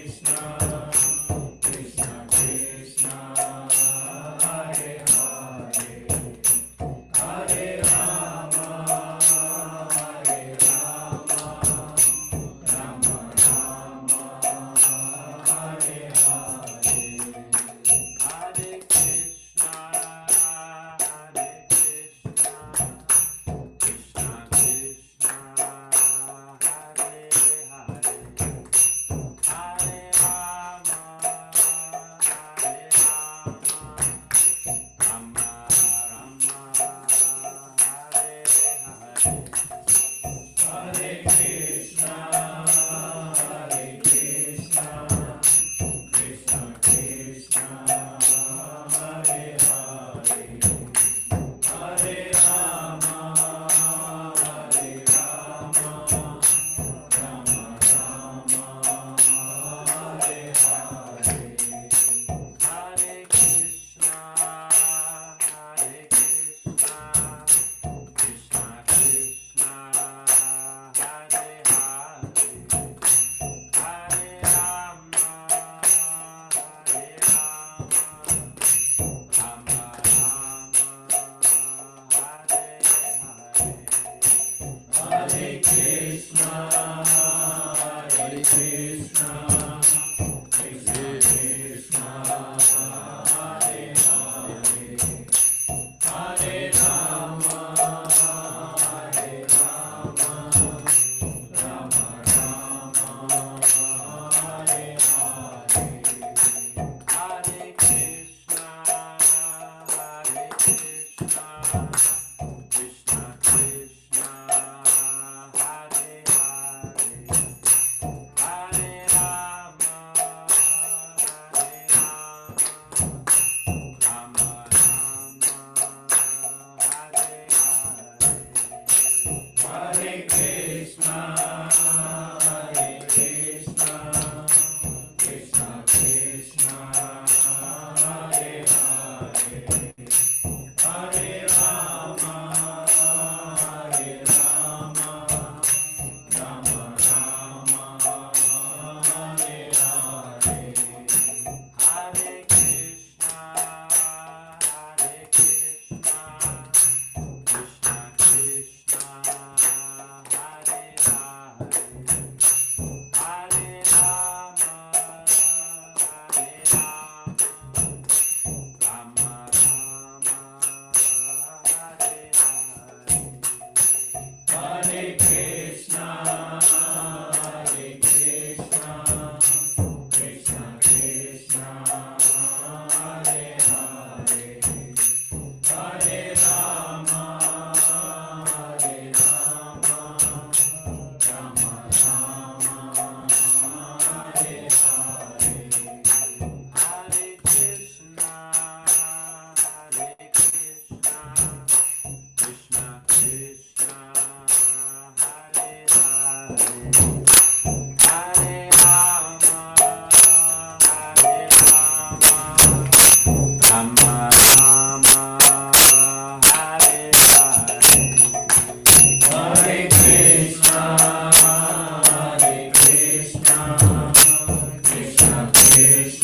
Just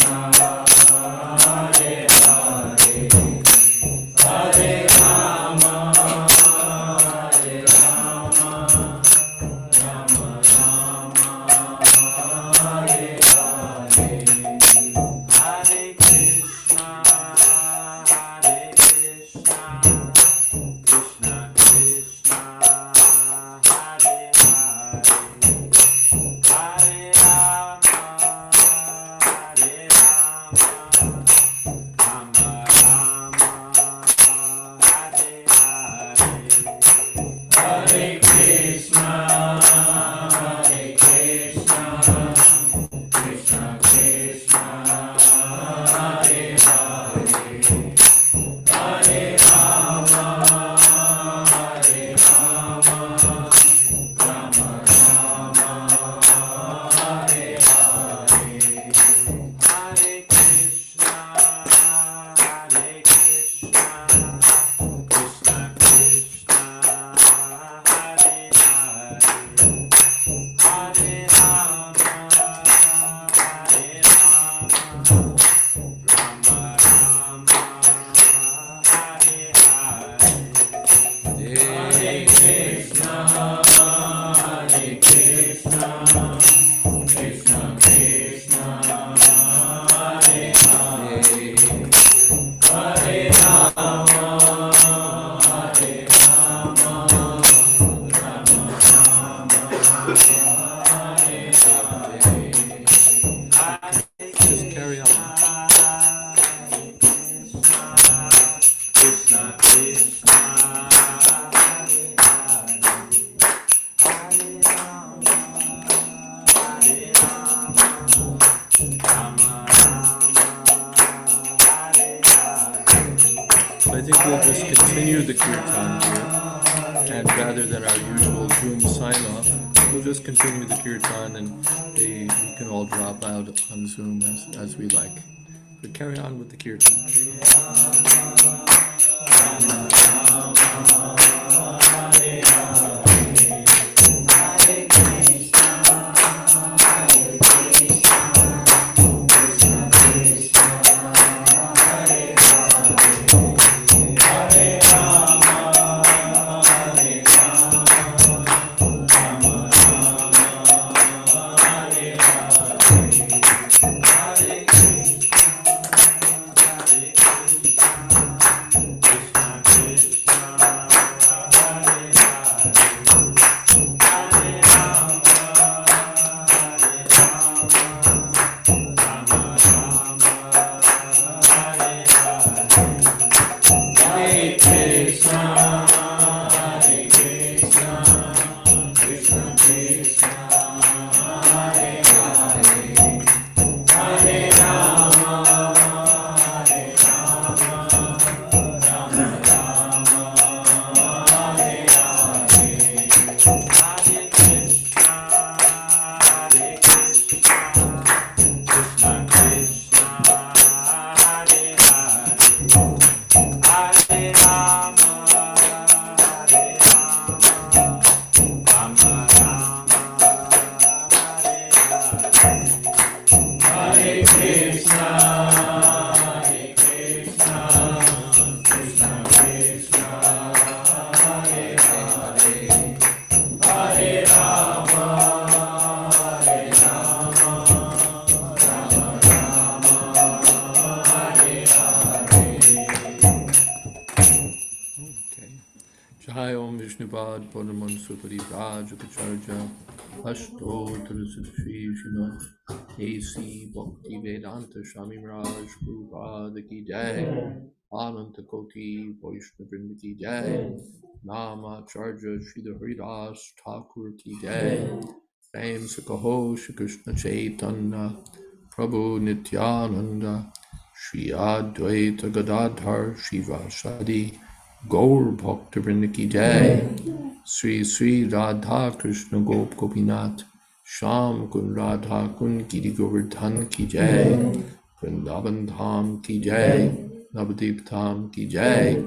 carry on. So I think we'll just continue the kirtan here, and rather than our usual Zoom sign-off, we'll just continue the kirtan, and we can all drop out on Zoom as we like. But carry on with the kirtan. Jai Om Vishnupad Purnaman Supari Prajakacharya Ashtotra Sri Srimad A.C. Bhakti Vedanta Swami Raj Prabhupada Ki Jai Ananta Koti Vaishnavrinda Ki Jai Nama Charja Sridhar Haridas Thakur Ki Jai Prem Sakaho Shri Krishna Chaitanya Prabhu Nityananda Shri Advaita Gadadhar Shivasadi Gaur Bhakta Vrinda Ki Jai Sri Sri Radha Krishna Gop Gopinath Sham Kun Radha Kun Giri Govardhan Ki Jai Vrindavan Dham Ki Jai Navadip Dham Ki Jai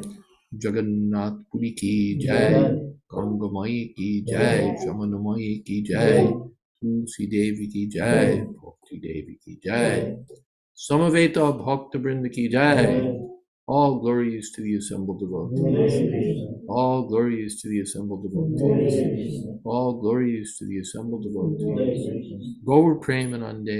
Jagannath Puri Ki Jai Gangamai Ki Jai Jamunamai Ki Jai Tulsi Devi Ki Jai Bhakti Devi ki jai. Samaveta Bhakta Vrinda ki jai. All glories to the assembled devotees. All glories to the assembled devotees. All glories to the assembled devotees. Gaur Premanande.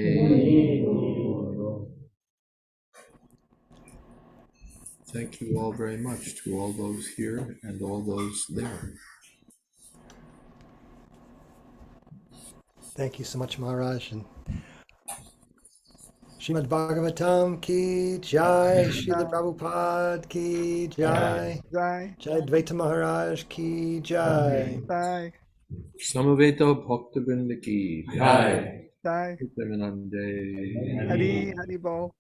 Thank you all very much to all those here and all those there. Thank you so much, Maharaj. And Srimad Bhagavatam ki jai, Srila Prabhupada ki jai, Jai, Jayadvaita Maharaj ki jai. Jai, Samaveta Bhakta Vrinda ki jai. Jai. Premanande. Hari Bol.